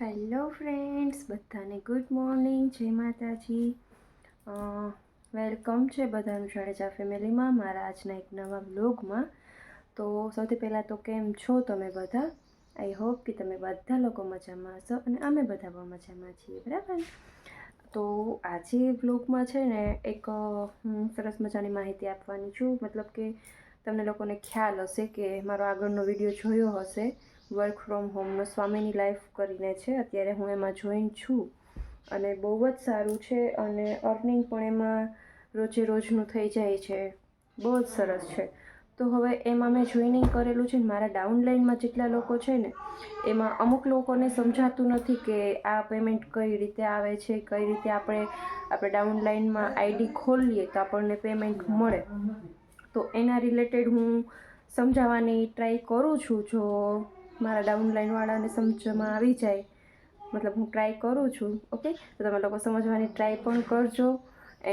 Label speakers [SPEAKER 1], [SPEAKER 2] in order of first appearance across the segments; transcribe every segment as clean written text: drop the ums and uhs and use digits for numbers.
[SPEAKER 1] Hello friends, બધાને good morning, જય માતાજી. વેલકમ છે બધાનું જાડેજા ફેમિલીમાં મારા આજના એક નવા બ્લોગમાં. તો સૌથી પહેલાં તો કેમ છો તમે બધા? આઈ હોપ કે તમે બધા લોકો મજામાં હશો અને અમે બધા પણ મજામાં છીએ, બરાબર. તો આજે બ્લોગમાં છે ને એક સરસ મજાની માહિતી આપવાની છું. મતલબ કે તમને લોકોને ખ્યાલ હશે કે મારો આગળનો વિડીયો જોયો હશે, વર્ક ફ્રોમ હોમનો સ્વામીની લાઈફ કરીને છે. અત્યારે હું એમાં જોઈન છું અને બહુ જ સારું છે અને અર્નિંગ પણ એમાં રોજે રોજનું થઈ જાય છે, બહુ જ સરસ છે. તો હવે એમાં મેં જોઈનિંગ કરેલું છે ને મારા ડાઉનલાઇનમાં જેટલા લોકો છે ને એમાં અમુક લોકોને સમજાતું નથી કે આ પેમેન્ટ કઈ રીતે આવે છે, કઈ રીતે આપણે ડાઉનલાઇનમાં આઈડી ખોલીએ તો આપણને પેમેન્ટ મળે. તો એના રિલેટેડ હું સમજાવવાની ટ્રાય કરું છું. જો મારા ડાઉનલાઇનવાળાને સમજમાં આવી જાય, મતલબ હું ટ્રાય કરું છું. ઓકે, તો તમે લોકો સમજવાની ટ્રાય પણ કરજો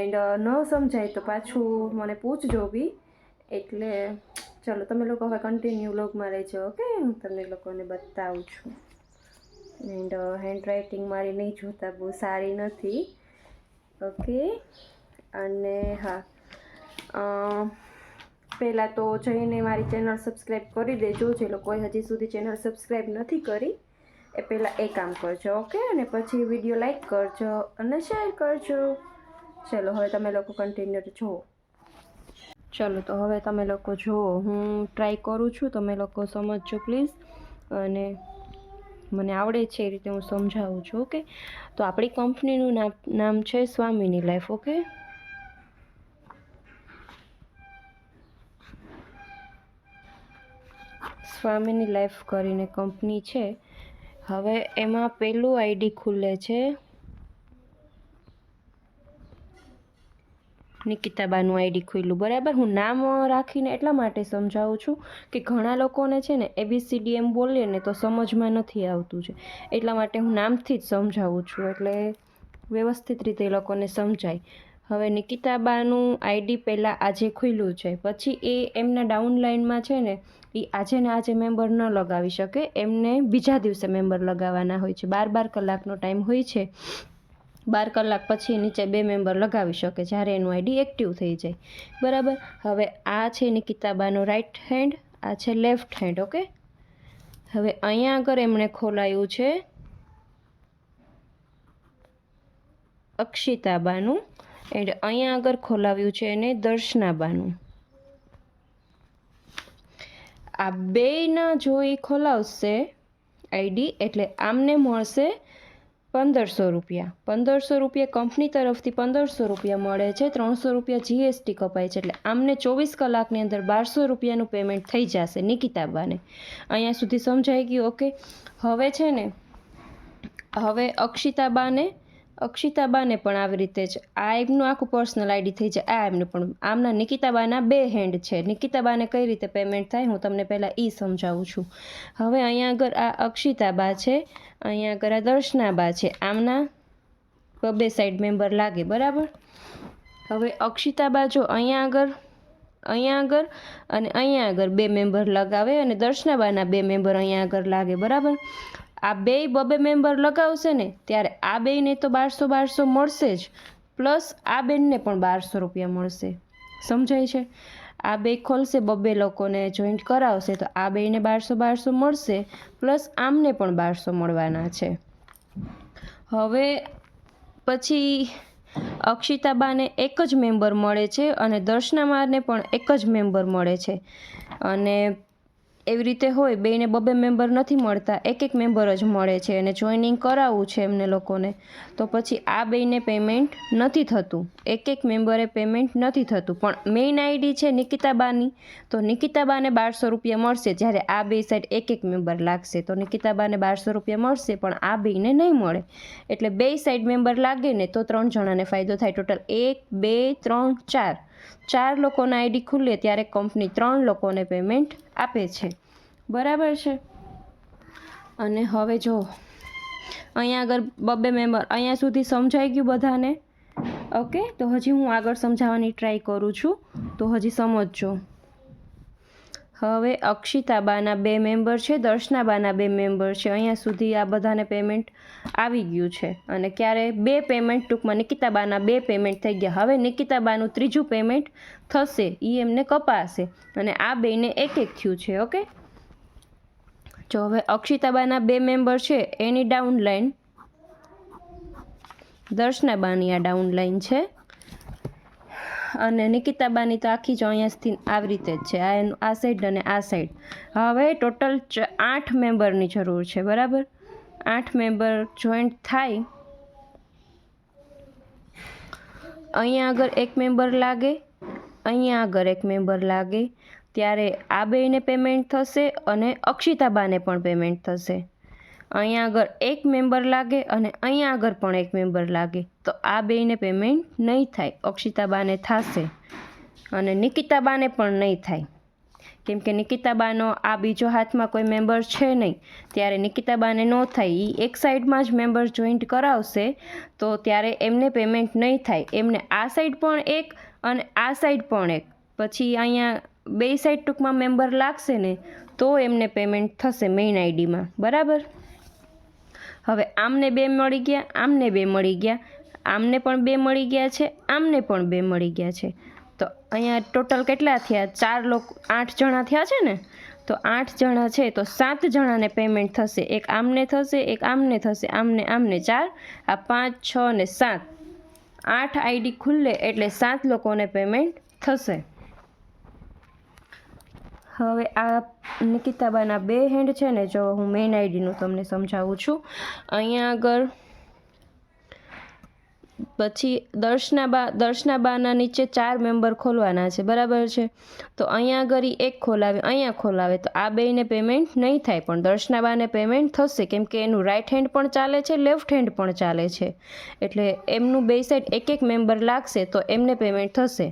[SPEAKER 1] એન્ડ ન સમજાય તો પાછું મને પૂછજો બી. એટલે ચલો, તમે લોકો હવે કન્ટિન્યુ વ્લોગમાં રહેજો. ઓકે, હું તમને લોકોને બતાવું છું. એન્ડ હેન્ડ રાઇટિંગ મારી નહીં જોતા, બહુ સારી નથી. ઓકે, અને હા, પહેલાં તો જઈને મારી ચેનલ સબસ્ક્રાઈબ કરી દેજો. જે લોકોએ હજી સુધી ચેનલ સબસ્ક્રાઈબ નથી કરી એ પહેલાં એ કામ કરજો. ઓકે, અને પછી વિડીયો લાઈક કરજો અને શેર કરજો. ચલો, હવે તમે લોકો કન્ટિન્યુ જુઓ. ચલો, તો હવે તમે લોકો જુઓ, હું ટ્રાય કરું છું, તમે લોકો સમજજો પ્લીઝ. અને મને આવડે છે એ રીતે હું સમજાવું છું. ઓકે, તો આપણી કંપનીનું નામ છે સ્વામીની લાઈફ. ઓકે, સ્વામીની લાઈફ કરીને કંપની છે. હવે એમાં પહેલું આઈડી ખુલે છે નિકિતાબાનું આઈડી ખુલ્લું, બરાબર. હું નામ રાખીને એટલા માટે સમજાવું છું કે ઘણા લોકોને છે ને ABCD એમ બોલીએ ને તો સમજમાં નથી આવતું છે. એટલા માટે હું નામથી જ સમજાવું છું, એટલે વ્યવસ્થિત રીતે એ લોકોને સમજાય. હવે નિકિતાબાનું આઈડી પહેલાં આજે ખુલ્લું છે, પછી એ એમના ડાઉનલાઇનમાં છે ને એ આજે ને આજે મેમ્બર ન લગાવી શકે, એમને બીજા દિવસે મેમ્બર લગાવવાના હોય છે. 12 કલાકનો ટાઈમ હોય છે. 12 કલાક પછી નીચે 2 મેમ્બર લગાવી શકે જ્યારે એનું આઈડી એક્ટિવ થઈ જાય, બરાબર. હવે આ છે નિકિતાબાનો રાઈટ હેન્ડ, આ છે લેફ્ટ હેન્ડ. ઓકે, હવે અહીંયા આગળ એમણે ખોલાયું છે અક્ષિતાબાનું એન્ડ અહીંયા આગળ ખોલાવ્યું છે એને દર્શનાબાનું. આ બેયના જો એ ખોલાવશે આઈડી એટલે આમને મળશે 1500 રૂપિયા. 1500 રૂપિયા કંપની તરફથી 1500 રૂપિયા મળે છે. 300 રૂપિયા GST કપાય છે, એટલે આમને 24 કલાકની અંદર 1200 રૂપિયાનું પેમેન્ટ થઈ જશે નિકિતાબાને. અહીંયા સુધી સમજાઈ ગયું? ઓકે, હવે છે ને હવે અક્ષિતાબાને પણ આવી રીતે જ આ એમનું આખું પર્સનલ આઈડી થઈ જાય. આ એમને પણ આમના નિકિતાબાના 2 હેન્ડ છે. નિકિતાબાને કઈ રીતે પેમેન્ટ થાય હું તમને પહેલાં એ સમજાવું છું. હવે અહીંયા આગળ આ અક્ષિતાબા છે, અહીંયા આગળ આ દર્શનાબા છે. આમના 2 સાઈડ મેમ્બર લાગે, બરાબર. હવે અક્ષિતાબા જો અહીંયા આગળ અને અહીંયા આગળ 2 મેમ્બર લગાવે અને દર્શનાબાના 2 મેમ્બર અહીંયા આગળ લાગે, બરાબર. આ 2 મેમ્બર લગાવશે ને ત્યારે આ બેયને તો 1200 મળશે જ, પ્લસ આ બેનને પણ 1200 રૂપિયા મળશે. સમજાય છે? આ 2 ખોલશે, 2 લોકોને જોઈન્ટ કરાવશે તો આ બેયને 1200 મળશે, પ્લસ આમને પણ 1200 મળવાના છે. હવે પછી અક્ષિતાબાને એક જ મેમ્બર મળે છે અને દર્શનાબાને પણ એક જ મેમ્બર મળે છે. અને એવી રીતે હોય, બેયને 2 મેમ્બર નથી મળતા, એક મેમ્બર જ મળે છે અને જોઈનિંગ કરાવવું છે એમને લોકોને, તો પછી આ બેયને પેમેન્ટ નથી થતું. એક મેમ્બરે પેમેન્ટ નથી થતું. પણ મેઇન આઈડી છે નિકિતાબાની, તો નિકિતાબાને 1200 રૂપિયા મળશે. જ્યારે આ 2 સાઈડ એક મેમ્બર લાગશે તો નિકિતાબાને 1200 રૂપિયા મળશે, પણ આ બેયને નહીં મળે. એટલે 2 સાઈડ મેમ્બર લાગે ને તો 3 જણાને ફાયદો થાય. ટોટલ 1 2 3 4 લોકોના આઈડી ખુલે ત્યારે કંપની 3 લોકોને પેમેન્ટ આપે છે, બરાબર છે. અને હવે જો અહીંયા આગળ 2 મેમ્બર, અહીંયા સુધી સમજાઈ ગયું બધાને? ઓકે, તો હજી હું આગળ સમજાવવાની ટ્રાય કરું છું, તો હજી સમજજો. હવે અક્ષિતાબાના 2 મેમ્બર છે, દર્શનાબાના 2 મેમ્બર છે. અહીંયા સુધી આ બધાને પેમેન્ટ આવી ગયું છે. અને ક્યારે 2 પેમેન્ટ, ટૂંકમાં નિકિતાબાના 2 પેમેન્ટ થઈ ગયા. હવે નિકિતાબાનું 3જું પેમેન્ટ થશે, એ એમને કપાશે. અને આ બેને એક થયું છે. ઓકે, જો હવે અક્ષિતાબાના 2 મેમ્બર છે એની ડાઉન લાઈન, દર્શનાબાની આ ડાઉન લાઈન છે, અને નિકિતાબાની તો આખી જ અહીંયાથી આવી રીતે જ છે, આ સાઈડ અને આ સાઈડ. હવે ટોટલ 8 મેમ્બરની જરૂર છે. બરાબર, 8 મેમ્બર જોઈન્ટ થાય. અહીંયા આગળ 1 મેમ્બર લાગે, અહીંયા આગળ 1 મેમ્બર લાગે, ત્યારે આ બેને પેમેન્ટ થશે અને અક્ષિતાબાને પણ પેમેન્ટ થશે. અહીંયા આગળ 1 મેમ્બર લાગે અને અહીંયા આગળ પણ 1 મેમ્બર લાગે, તો આ બેને પેમેન્ટ નહીં થાય. અક્ષિતાબાને થશે અને નિકિતાબાને પણ નહીં થાય, કેમ કે નિકિતાબાનો આ બીજો હાથમાં કોઈ મેમ્બર છે નહીં, ત્યારે નિકિતાબાને ન થાય. એ એક સાઈડમાં જ મેમ્બર જોઈન્ટ કરાવશે, તો ત્યારે એમને પેમેન્ટ નહીં થાય. એમને આ સાઈડ પણ 1 અને આ સાઈડ પણ 1, પછી અહીંયા 2 સાઈડ ટૂંકમાં મેમ્બર લાગશે ને, તો એમને પેમેન્ટ થશે મેઇન આઈડીમાં. બરાબર, હવે આમને 2 મળી ગયા, આમને 2 મળી ગયા, આમને પણ 2 મળી ગયા છે, આમને પણ 2 મળી ગયા છે. તો અહીંયા ટોટલ કેટલા થયા? 4 લોકો, 8 જણા થયા છે ને. તો 8 જણા છે, તો 7 જણાને પેમેન્ટ થશે. એક આમને થશે, એક આમને થશે, આમને 4, આ 5, 6 ને 7, 8 આઈડી ખુલ્લે એટલે 7 લોકોને પેમેન્ટ થશે. હવે આ નિકિતાબાના 2 હેન્ડ છે ને, જો હું મેઇન આઈડીનું તમને સમજાવું છું. અહીંયા આગળ પછી દર્શનાબાના નીચે 4 મેમ્બર ખોલવાના છે. બરાબર છે, તો અહીંયા આગળ 1 ખોલાવે, અહીંયા ખોલાવે, તો આ બેને પેમેન્ટ નહીં થાય, પણ દર્શનાબાને પેમેન્ટ થશે, કેમ કે એનું રાઈટ હેન્ડ પણ ચાલે છે, લેફ્ટ હેન્ડ પણ ચાલે છે, એટલે એમનું 2 સાઈડ 1 મેમ્બર લાગશે, તો એમને પેમેન્ટ થશે,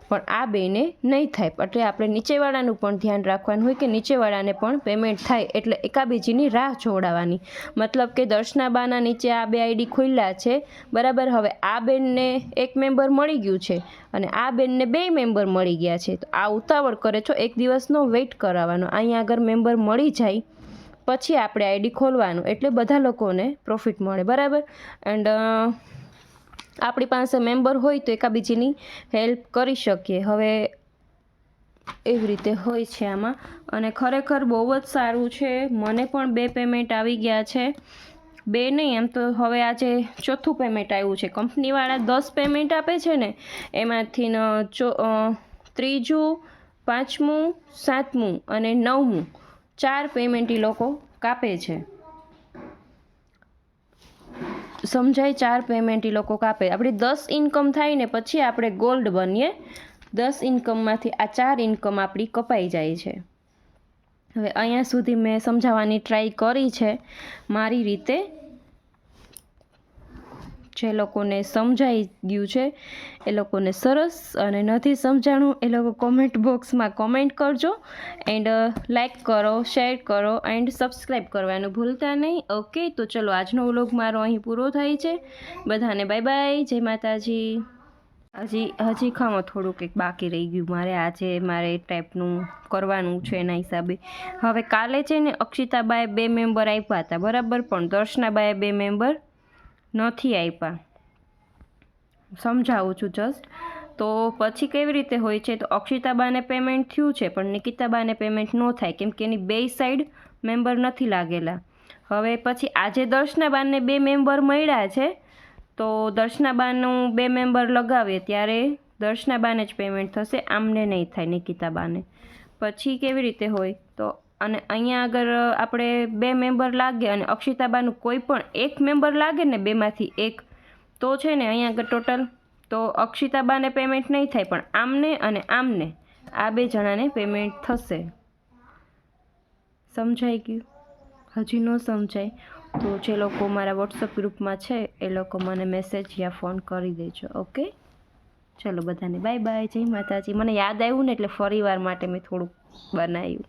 [SPEAKER 1] પણ આ બેને નહીં થાય. એટલે આપણે નીચેવાળાનું પણ ધ્યાન રાખવાનું હોય કે નીચેવાળાને પણ પેમેન્ટ થાય, એટલે એકાબીજીની રાહ જોડાવાની. મતલબ કે દર્શનાબાના નીચે આ 2 આઈડી ખુલ્લા છે. બરાબર, હવે આ બેનને 1 મેમ્બર મળી ગયું છે અને આ બેનને 2 મેમ્બર મળી ગયા છે, તો આ ઉતાવળ કરે છો, 1 દિવસનો વેઇટ કરાવવાનો. અહીંયા આગળ મેમ્બર મળી જાય પછી આપણે આઈડી ખોલવાનું, એટલે બધા લોકોને પ્રોફિટ મળે. બરાબર, એન્ડ આપણી પાસે મેમ્બર હોય તો એકાબીજીની હેલ્પ કરી શકીએ. હવે એવી રીતે હોય છે આમાં, અને ખરેખર બહુ જ સારું છે. મને પણ 2 પેમેન્ટ આવી ગયા છે, 2 નહીં, એમ તો હવે આજે 4થું પેમેન્ટ આવ્યું છે. કંપનીવાળા 10 પેમેન્ટ આપે છે ને, એમાંથી 3જું, 5મું, 7મું અને 9મું 4 પેમેન્ટ એ લોકો કાપે છે. સમજાય? 4 પેમેન્ટ એ લોકો કાપે. આપણી 10 ઇન્કમ થાય ને પછી આપણે ગોલ્ડ બનીએ. 10 ઇન્કમમાંથી આ 4 ઇન્કમ આપણી કપાઈ જાય છે. હવે અહીંયા સુધી મેં સમજાવવાની ટ્રાય કરી છે મારી રીતે. જે લોકોને સમજાઈ ગયું છે એ લોકોને સરસ, અને નથી સમજાણું એ લોકો કોમેન્ટ બોક્સમાં કોમેન્ટ કરજો, એન્ડ લાઈક કરો, શેર કરો એન્ડ સબસ્ક્રાઈબ કરવાનું ભૂલતા નહીં. ઓકે, તો ચલો આજનો વ્લોગ મારો અહીં પૂરો થાય છે. બધાને બાય બાય, જય માતાજી. હજી ખામાં થોડુંક એક બાકી રહી ગયું મારે, આજે મારે એ ટાઈપનું કરવાનું છે એના હિસાબે. હવે કાલે છે ને અક્ષિતાબાએ 2 મેમ્બર આપ્યા હતા. બરાબર, પણ દર્શનાબાએ 2 મેમ્બર નથી આપ્યા. સમજાવું છું જસ્ટ. તો પછી કેવી રીતે હોય છે, તો અક્ષિતાબાને પેમેન્ટ થયું છે પણ નિકિતાબાને પેમેન્ટ ન થાય, કેમ કે એની 2 સાઈડ મેમ્બર નથી લાગેલા. હવે પછી આજે દર્શનાબાને 2 મેમ્બર મળ્યા છે, તો દર્શનાબાનું 2 મેમ્બર લગાવીએ ત્યારે દર્શનાબાને જ પેમેન્ટ થશે, આમને નહીં થાય નિકિતાબાને. પછી કેવી રીતે હોય, તો અને અહીંયા આગળ આપણે 2 મેમ્બર લાગે અને અક્ષિતાબાનું કોઈ પણ 1 મેમ્બર લાગે ને, 2માંથી 1, તો છે ને અહીંયા આગળ ટોટલ તો અક્ષિતાબાને પેમેન્ટ નહીં થાય, પણ આમને અને આમને આ 2 જણાને પેમેન્ટ થશે. સમજાઈ ગયું? હજી ન સમજાય તો જે લોકો મારા વોટ્સઅપ ગ્રુપમાં છે એ લોકો મને મેસેજ યા ફોન કરી દેજો. ઓકે, ચલો બધાને બાય બાય, જય માતાજી. મને યાદ આવ્યું ને એટલે ફરીવાર માટે મેં થોડુંક બનાવ્યું.